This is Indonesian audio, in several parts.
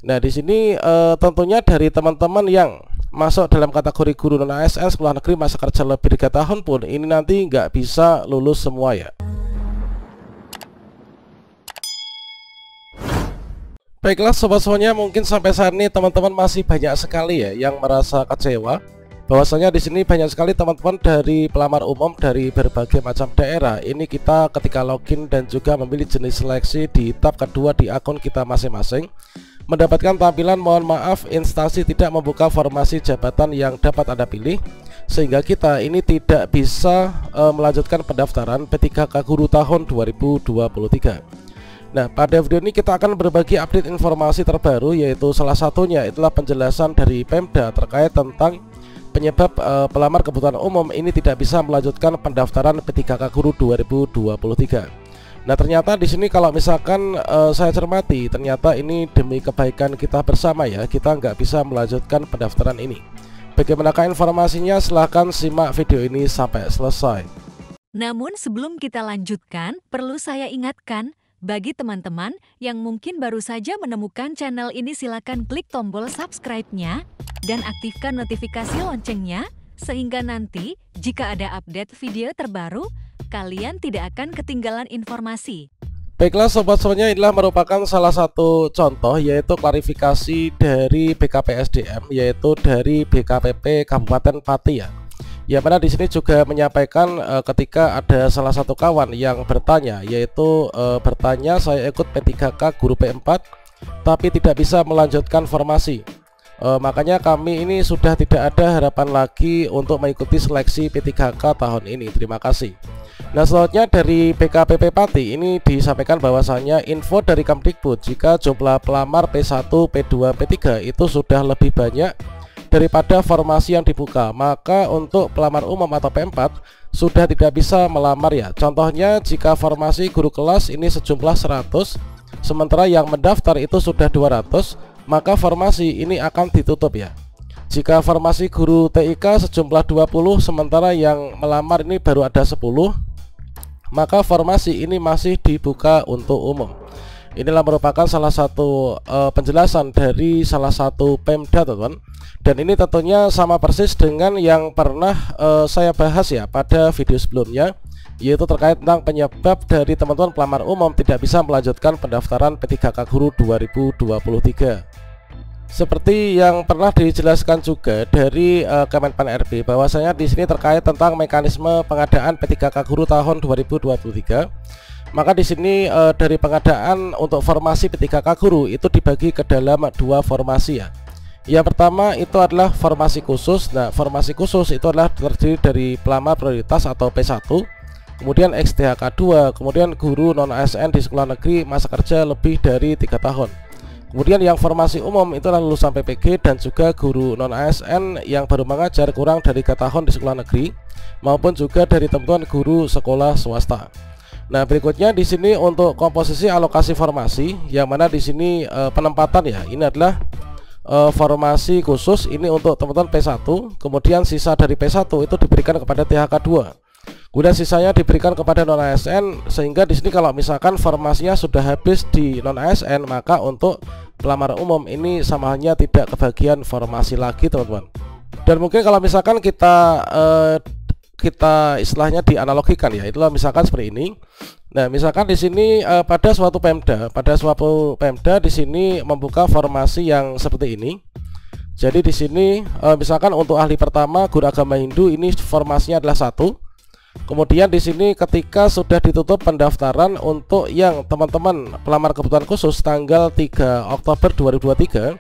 Nah, di sini tentunya dari teman-teman yang masuk dalam kategori guru non ASN sekolah negeri masa kerja lebih 3 tahun pun ini nanti nggak bisa lulus semua ya. Baiklah sobat semuanya, mungkin sampai saat ini teman-teman masih banyak sekali ya yang merasa kecewa bahwasanya di sini banyak sekali teman-teman dari pelamar umum dari berbagai macam daerah. Ini kita ketika login dan juga memilih jenis seleksi di tab kedua di akun kita masing-masing mendapatkan tampilan mohon maaf instansi tidak membuka formasi jabatan yang dapat Anda pilih, sehingga kita ini tidak bisa melanjutkan pendaftaran P3K Guru tahun 2023. Nah, pada video ini kita akan berbagi update informasi terbaru, yaitu salah satunya itulah penjelasan dari Pemda terkait tentang penyebab pelamar kebutuhan umum ini tidak bisa melanjutkan pendaftaran P3K Guru 2023. Nah, ternyata di sini kalau misalkan saya cermati, ternyata ini demi kebaikan kita bersama ya, kita nggak bisa melanjutkan pendaftaran ini. Bagaimanakah informasinya? Silahkan simak video ini sampai selesai. Namun sebelum kita lanjutkan, perlu saya ingatkan, bagi teman-teman yang mungkin baru saja menemukan channel ini, silakan klik tombol subscribe-nya dan aktifkan notifikasi loncengnya, sehingga nanti jika ada update video terbaru, kalian tidak akan ketinggalan informasi. Baiklah sobat semuanya, inilah merupakan salah satu contoh yaitu klarifikasi dari BKPSDM, yaitu dari BKPP Kabupaten Pati ya. Ya, mana di sini juga menyampaikan ketika ada salah satu kawan yang bertanya, yaitu bertanya saya ikut P3K Guru P4 tapi tidak bisa melanjutkan formasi. Makanya kami ini sudah tidak ada harapan lagi untuk mengikuti seleksi P3K tahun ini. Terima kasih. Nah, selanjutnya dari BKPP Pati ini disampaikan bahwasanya info dari Kemdikbud jika jumlah pelamar P1, P2, P3 itu sudah lebih banyak daripada formasi yang dibuka, maka untuk pelamar umum atau P4 sudah tidak bisa melamar ya. Contohnya jika formasi guru kelas ini sejumlah 100, sementara yang mendaftar itu sudah 200, maka formasi ini akan ditutup ya. Jika formasi guru TIK sejumlah 20, sementara yang melamar ini baru ada 10, maka formasi ini masih dibuka untuk umum. Inilah merupakan salah satu penjelasan dari salah satu Pemda, teman-teman. Dan ini tentunya sama persis dengan yang pernah saya bahas ya pada video sebelumnya, yaitu terkait tentang penyebab dari teman-teman pelamar umum tidak bisa melanjutkan pendaftaran P3K Guru 2023. Seperti yang pernah dijelaskan juga dari Kemenpan RB, bahwasanya di sini terkait tentang mekanisme pengadaan P3K Guru tahun 2023. Maka di sini dari pengadaan untuk formasi P3K Guru itu dibagi ke dalam 2 formasi ya. Yang pertama itu adalah formasi khusus. Nah, formasi khusus itu adalah terdiri dari pelamar prioritas atau P1, kemudian XDHK 2, kemudian guru non ASN di sekolah negeri masa kerja lebih dari 3 tahun. Kemudian yang formasi umum itu adalah lulusan PPG dan juga guru non ASN yang baru mengajar kurang dari 3 tahun di sekolah negeri maupun juga dari teman-teman guru sekolah swasta. Nah, berikutnya di sini untuk komposisi alokasi formasi, yang mana di sini penempatan ya, ini adalah formasi khusus ini untuk teman-teman P1, kemudian sisa dari P1 itu diberikan kepada THK 2, kemudian sisanya diberikan kepada non ASN, sehingga di sini kalau misalkan formasinya sudah habis di non ASN, maka untuk pelamar umum ini sama halnya tidak kebagian formasi lagi, teman-teman. Dan mungkin kalau misalkan kita istilahnya dianalogikan ya, itulah misalkan seperti ini. Nah, misalkan di sini pada suatu Pemda di sini membuka formasi yang seperti ini. Jadi di sini misalkan untuk ahli pertama guru agama Hindu ini formasinya adalah 1. Kemudian di sini ketika sudah ditutup pendaftaran untuk yang teman-teman pelamar kebutuhan khusus tanggal 3 Oktober 2023,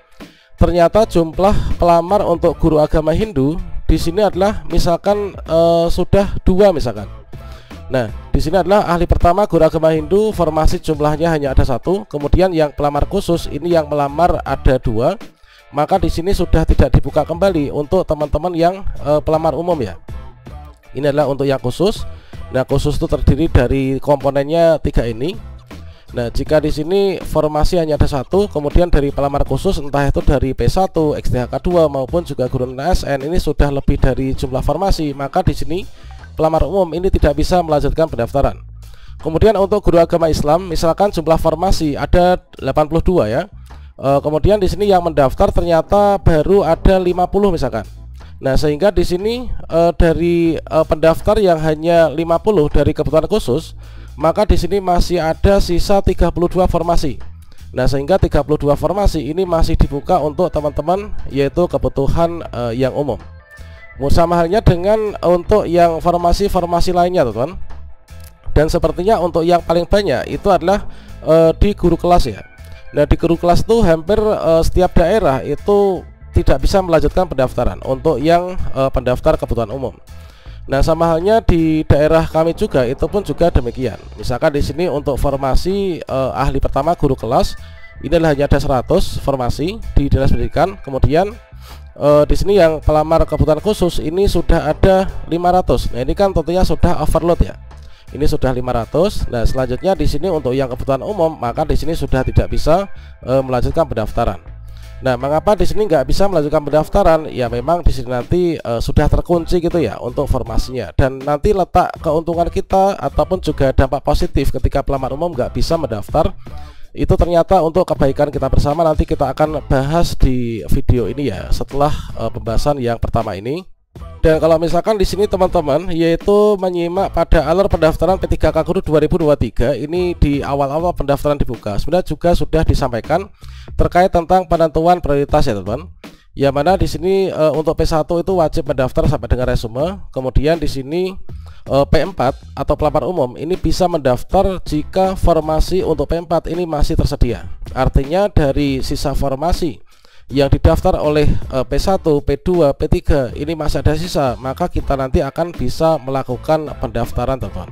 ternyata jumlah pelamar untuk guru agama Hindu di sini adalah misalkan sudah 2 misalkan. Nah, di sini adalah ahli pertama guru agama Hindu, formasi jumlahnya hanya ada 1. Kemudian yang pelamar khusus ini yang melamar ada 2. Maka di sini sudah tidak dibuka kembali untuk teman-teman yang pelamar umum ya. Ini adalah untuk yang khusus. Nah, khusus itu terdiri dari komponennya 3 ini. Nah, jika di sini formasi hanya ada 1, kemudian dari pelamar khusus entah itu dari P1, XDHK 2 maupun juga guru ASN ini sudah lebih dari jumlah formasi, maka di sini pelamar umum ini tidak bisa melanjutkan pendaftaran. Kemudian untuk guru agama Islam, misalkan jumlah formasi ada 82 ya, Kemudian di sini yang mendaftar ternyata baru ada 50 misalkan. Nah, sehingga di sini dari pendaftar yang hanya 50 dari kebutuhan khusus, maka di sini masih ada sisa 32 formasi. Nah, sehingga 32 formasi ini masih dibuka untuk teman-teman yaitu kebutuhan yang umum. Sama halnya dengan untuk yang formasi-formasi lainnya, teman-teman. Dan sepertinya untuk yang paling banyak itu adalah di guru kelas ya. Nah, di guru kelas itu hampir setiap daerah itu tidak bisa melanjutkan pendaftaran untuk yang pendaftar kebutuhan umum. Nah, sama halnya di daerah kami juga itu pun juga demikian. Misalkan di sini untuk formasi ahli pertama guru kelas ini adalah hanya ada 100 formasi di Dinas Pendidikan. Kemudian di sini yang pelamar kebutuhan khusus ini sudah ada 500. Nah, ini kan tentunya sudah overload ya. Ini sudah 500. Nah, selanjutnya di sini untuk yang kebutuhan umum, maka di sini sudah tidak bisa melanjutkan pendaftaran. Nah, mengapa di sini nggak bisa melanjutkan pendaftaran? Ya, memang di sini nanti sudah terkunci gitu ya untuk formasinya. Dan nanti letak keuntungan kita ataupun juga dampak positif ketika pelamar umum nggak bisa mendaftar, itu ternyata untuk kebaikan kita bersama. Nanti kita akan bahas di video ini ya, setelah pembahasan yang pertama ini. Dan kalau misalkan di sini teman-teman yaitu menyimak pada alur pendaftaran P3K Guru 2023 ini di awal-awal pendaftaran dibuka, sebenarnya juga sudah disampaikan terkait tentang penentuan prioritas ya teman-teman. Yang mana di sini untuk P1 itu wajib mendaftar sampai dengan resume. Kemudian di sini P4 atau pelamar umum ini bisa mendaftar jika formasi untuk P4 ini masih tersedia. Artinya dari sisa formasi yang didaftar oleh P1, P2, P3 ini masih ada sisa, maka kita nanti akan bisa melakukan pendaftaran teman-teman.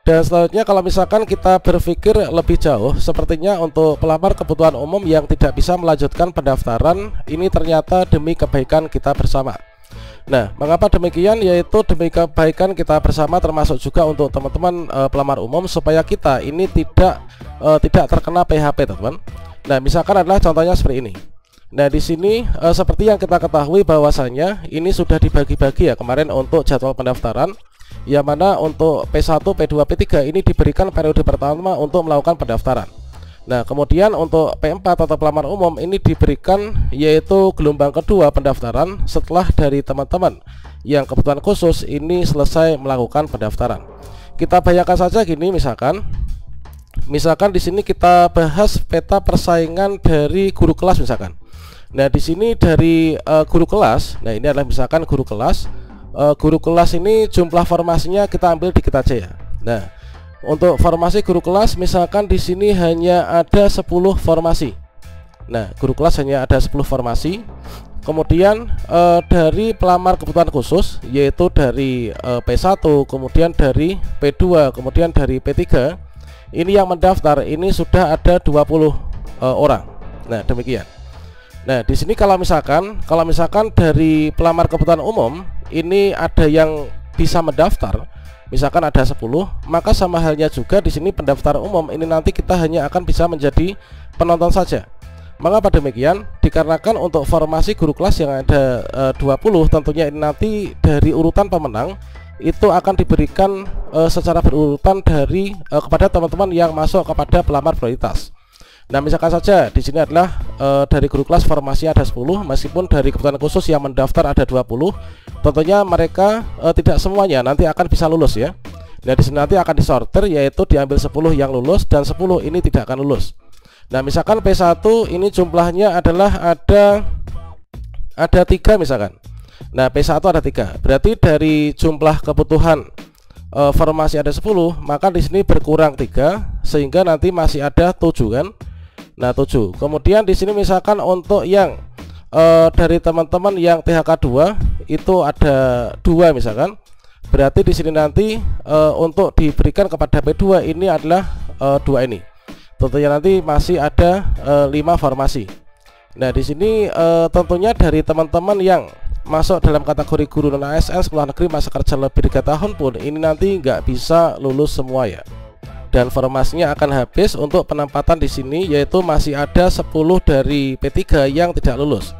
Dan selanjutnya kalau misalkan kita berpikir lebih jauh, sepertinya untuk pelamar kebutuhan umum yang tidak bisa melanjutkan pendaftaran ini ternyata demi kebaikan kita bersama. Nah, mengapa demikian? Yaitu demi kebaikan kita bersama, termasuk juga untuk teman-teman pelamar umum supaya kita ini tidak terkena PHP teman-teman. Nah, misalkan adalah contohnya seperti ini. Nah, di sini seperti yang kita ketahui bahwasannya ini sudah dibagi-bagi ya kemarin untuk jadwal pendaftaran, yang mana untuk P1, P2, P3 ini diberikan periode pertama untuk melakukan pendaftaran. Nah, kemudian untuk P4 atau pelamar umum ini diberikan yaitu gelombang kedua pendaftaran setelah dari teman-teman yang kebutuhan khusus ini selesai melakukan pendaftaran. Kita bayangkan saja gini, misalkan di sini kita bahas peta persaingan dari guru kelas misalkan. Nah, di sini dari guru kelas, nah ini adalah misalkan guru kelas. Guru kelas ini jumlah formasinya kita ambil dikit aja ya. Nah, untuk formasi guru kelas misalkan di sini hanya ada 10 formasi. Nah, guru kelas hanya ada 10 formasi. Kemudian dari pelamar kebutuhan khusus yaitu dari P1, kemudian dari P2, kemudian dari P3, ini yang mendaftar ini sudah ada 20 orang. Nah, demikian. Nah, di sini kalau misalkan dari pelamar kebutuhan umum ini ada yang bisa mendaftar, misalkan ada 10, maka sama halnya juga di sini pendaftar umum ini nanti kita hanya akan bisa menjadi penonton saja. Mengapa demikian? Dikarenakan untuk formasi guru kelas yang ada 20 tentunya ini nanti dari urutan pemenang itu akan diberikan secara berurutan dari kepada teman-teman yang masuk kepada pelamar prioritas. Nah, misalkan saja di sini adalah dari guru kelas formasi ada 10, meskipun dari kebutuhan khusus yang mendaftar ada 20, tentunya mereka tidak semuanya nanti akan bisa lulus ya. Nah, di sini nanti akan disortir yaitu diambil 10 yang lulus dan 10 ini tidak akan lulus. Nah, misalkan P1 ini jumlahnya adalah ada 3 misalkan. Nah, P1 ada 3. Berarti dari jumlah kebutuhan formasi ada 10, maka di sini berkurang 3 sehingga nanti masih ada 7 kan? Nah, 7. Kemudian di sini misalkan untuk yang dari teman-teman yang THK 2 itu ada 2 misalkan. Berarti di sini nanti untuk diberikan kepada P2 ini adalah 2 ini. Tentunya nanti masih ada 5 formasi. Nah, di sini tentunya dari teman-teman yang masuk dalam kategori guru non ASN sekolah negeri masa kerja lebih 3 tahun pun ini nanti nggak bisa lulus semua ya. Dan formasinya akan habis untuk penempatan di sini yaitu masih ada 10 dari P3 yang tidak lulus.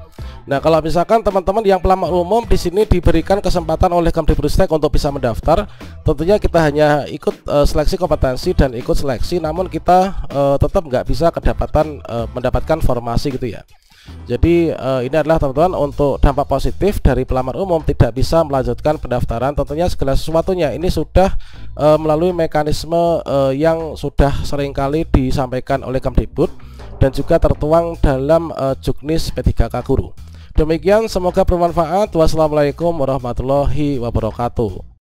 Nah, kalau misalkan teman-teman yang pelamar umum di sini diberikan kesempatan oleh Kemdikbudristek untuk bisa mendaftar, tentunya kita hanya ikut seleksi kompetensi dan ikut seleksi, namun kita tetap nggak bisa mendapatkan formasi gitu ya. Jadi ini adalah teman-teman untuk dampak positif dari pelamar umum tidak bisa melanjutkan pendaftaran. Tentunya segala sesuatunya ini sudah melalui mekanisme yang sudah seringkali disampaikan oleh Kemdikbud dan juga tertuang dalam Juknis P3K Guru. Demikian, semoga bermanfaat. Wassalamualaikum warahmatullahi wabarakatuh.